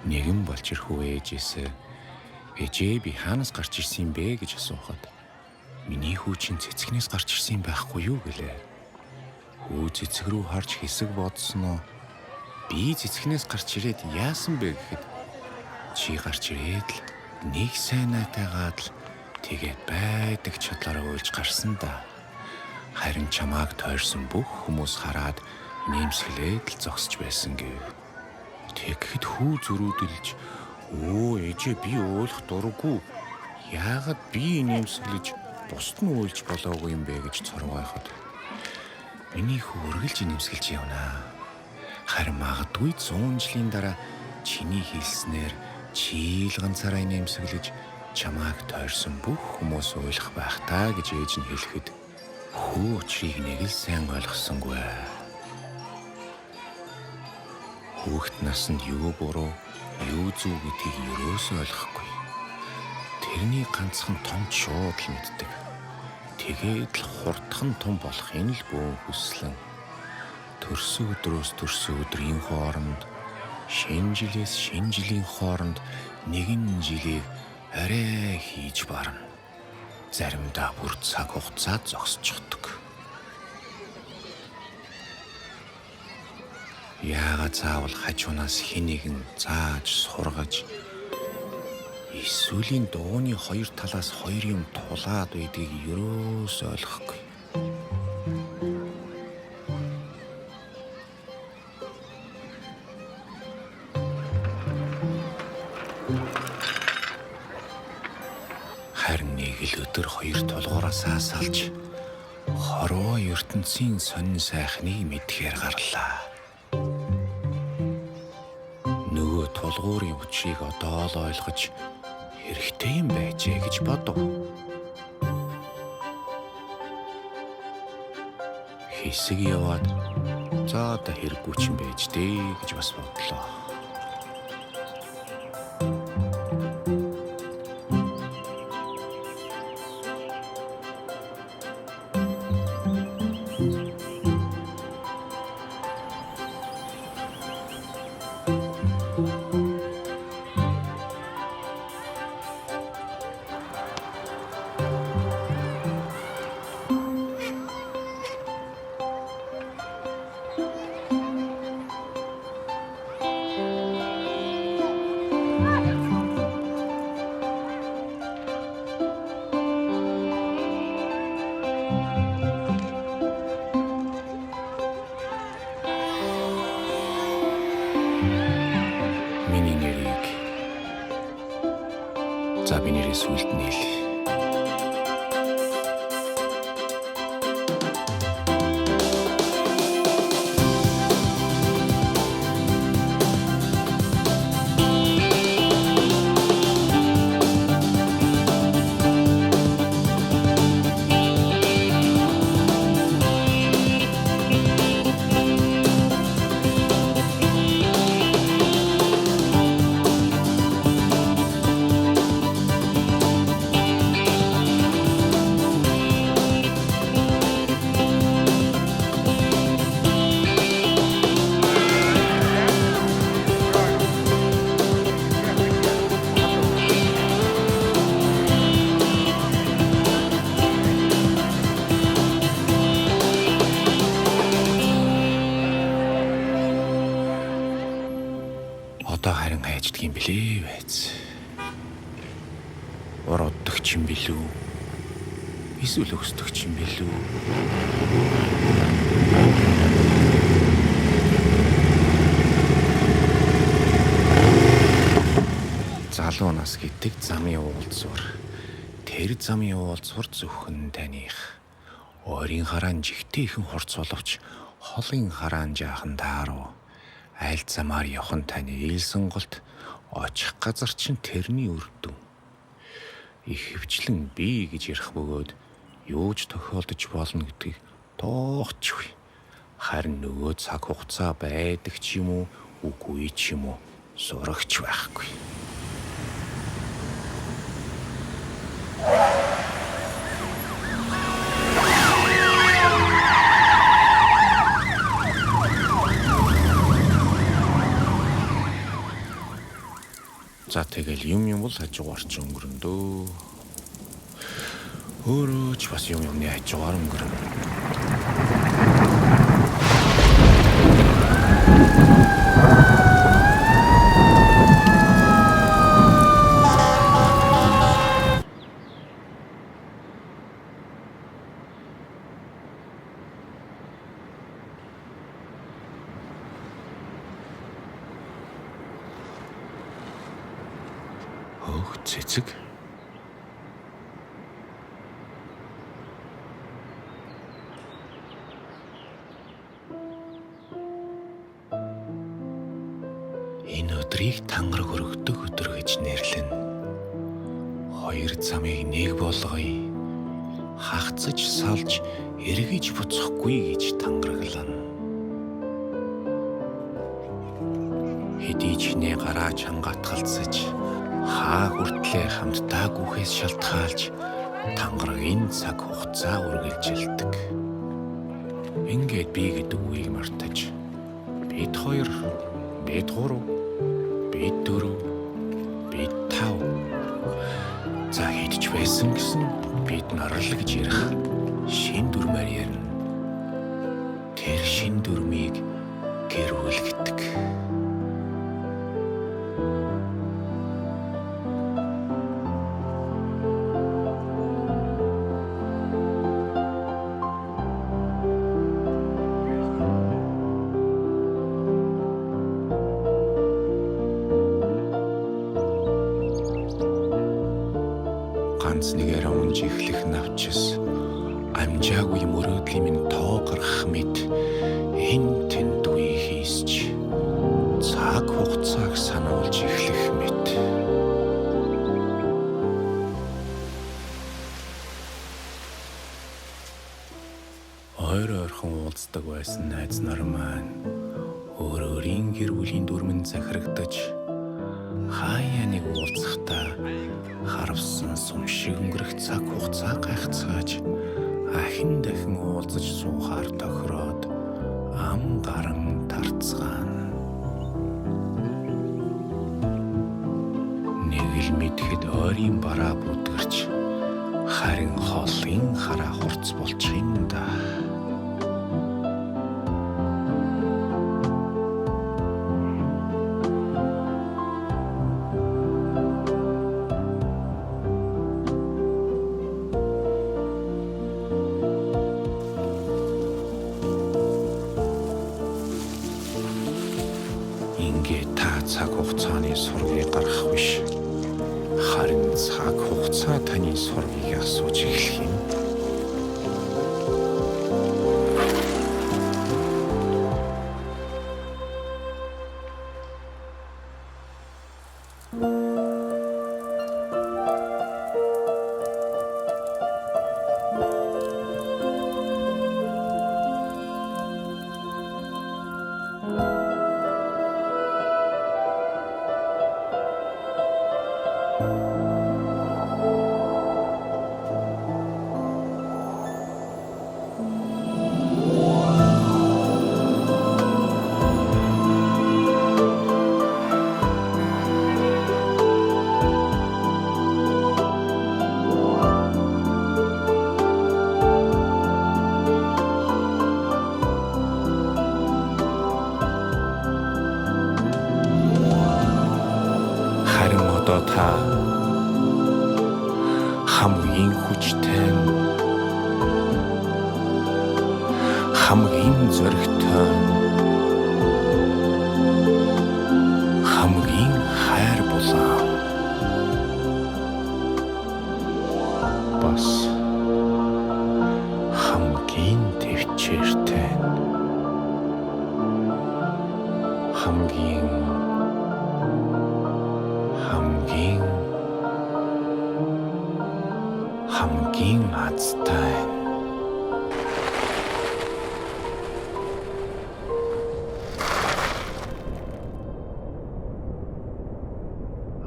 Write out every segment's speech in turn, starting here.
Нэгэн болж ирхүү ээжээсээ "Ээжээ би хаанаас гарч ирсэн юм бэ?" гэж асуухад "Миний хүү чинь цэцгнээс гарч ирсэн юм байхгүй юу?" гэлээ. Хүү цэцэг рүү харж хэсэг бодсноо "Би цэцгнээс гарч ирээд яасан бэ?" гэхэд "Чи гарч ирээд л нэг сайн найтайгаад л тэгээд байдаг чадлаараа уйлж гарсан да. Харин чамааг тойрсон бүх хүмүүс хараад нэмсгэлээд л зогсож байсан" гэв. Тэгэхэд хүү зөрүүдэлж "Өө ээжээ би уйлах дурггүй. Яагаад би нэмсгэлж бусд нь уйлж болоогүй юм бэ" гэж цоргойход "Миний хүү үргэлж нэмсгэлж явнаа. Харин магадгүй 100 жилийн дараа чиний хэлснээр чи л ганцаараа нэмсгэлж чамааг тойрсон бүх хүмүүс уйлах байх таа" гэж ээж нь хэлэхэд хүү учрыг нэг л сайн ойлгосонгүй. Хүүхэд насанд юу буруу, юу зөв гэдгийг ерөөсөө ойлгохгүй. Тэрний ганцхан том шууд л мэддэг. Тэгээд л хурдхан том болохын л бөөн хүслэн төрсөн өдрөөс төрсөн өдрийн хооронд, шинэ жилээс шинэ жилийн хооронд нэгэн жилийг арай хийж барна. Заримдаа бүр цаг хугацаа зогсчихдог. Яагаад заавал хажуунаас хэн нэгэн зааж сургаж эсвэл дууны хоёр талаас хоёр юм тулаад байдгийг ерөөс ойлгохгүй. Харин нэг л өдөр хоёр тулгуураасаа салж хорвоо ертөнцийн сонин сайхныг мэдхээр гарлаа. Нөгөө тулгуурын учрыг одоо л ойлгож хэрэгтэй юм байжээ гэж бодов. Хэсэг яваад за одоо хэрэггүй ч юм байж дээ гэж бас бодлоо. Миний нэрийг за би нэрээ сүлд нээл. Одоо харин хайждаг юм билээ байц. Урууддаг ч юм билүү? Эсвэл өсдөг ч юм билүү? Залуу нас гэдэг замын уулзвар. Тэр замын уулзвар зөвхөн таних. Ойрын хараан жигтэй ихэн хурц боловч холын хараан жаахан тааруу. Айл замаар явхан таны ил сонголт очих газар чинь тэрний үрдүн. Их хвчлэн би гэж ярих бөгөөд юу ч тохиолдож болно гэдгийг тоохчгүй. Харин нөгөө цаг хугацаа байдаг ч юм уу, үгүй ч юм уу сурагч байхгүй. За тэгэл юм бол хажуугаарч өнгөрөн дөө. Өөрөө ч бас юмны хажуугаар өнгөрөн. Хөөх цэцэг. Энэ өдрийг тангараг өргөдөг өдөр гэж нэрлэнэ. Хоёр замыг нэг болгоё. Хагцаж салж эргэж буцахгүй гэж тангараглана. Хэдий ч нэ гараа чангатгалцаж хаа хүртлээ хамтдаа гүхээс шалтгаалж тангарагийн цаг хугацаа үргэлжилдэг. Ингээд би гэдэг үгийг мартаж бид хоёр, бид гурав, бид дөрөв, бид тав. За хэдж байсан гэсэн бид нарл гэж ярих шин дүрмээр ярина. Тэр шин дүрмийг гэрүүлгдэг. Ганц нэгээр унж эхлэх навчис амжаагүй мөрөөдлийн минь тоо гарах мэт энэ тэнд үе хийсч цаг хугацааг сануулж эхлэх мэт. Ойрхон уулздаг байсан найз нар маань өөрийн гэр бүлийн дүрмэн захирагдаж хаяа нэг уулзахдаа харвсан сум шиг өнгөрөх цаг хугацаа гайхацгааж ахин дахин уулзаж суухаар тохироод ам гаран тарцгаана. Нэг л мэдхэд ойрын бараа бүдгэрч харин холын хараа хурц болчихын да. Ингээд та цаг хугацааны сургийг гаргах биш. Харин цаг хугацаа таны сургийг асууж эхлэх юм. Одоо та хамгийн хүчтэй, хамгийн зоригтой, хамгийн хайр булаа. Бас хамгийн төвчээртэй, хамгийн азтай.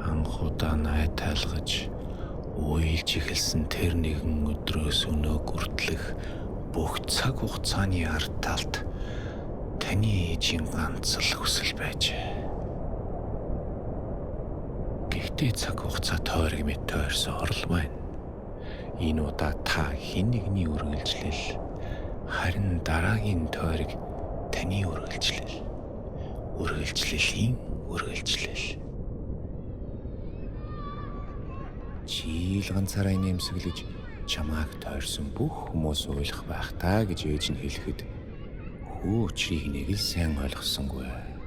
Анхудаа найтайлгаж уйлж эхэлсэн тэр нэгэн өдрөөс өнөө хүртэлх бүх цаг хугацааны ард талд таны ээжийн ганц л хүсэл байжээ. Үнэтэй цаг хугацаа тойрог мэт тойрсон орол байна. Энэ удаа та хэн нэгний үргэлжлэл, харин дараагийн тойрог таны үргэлжлэл. Үргэлжлэлийн үргэлжлэл. Чи л ганцаараа нэмсэглэж чамааг тойрсон бүх хүмүүс уйлах байх таа гэж ээж нь хэлэхэд хүү чийг нэг л сайн ойлгосонгүй.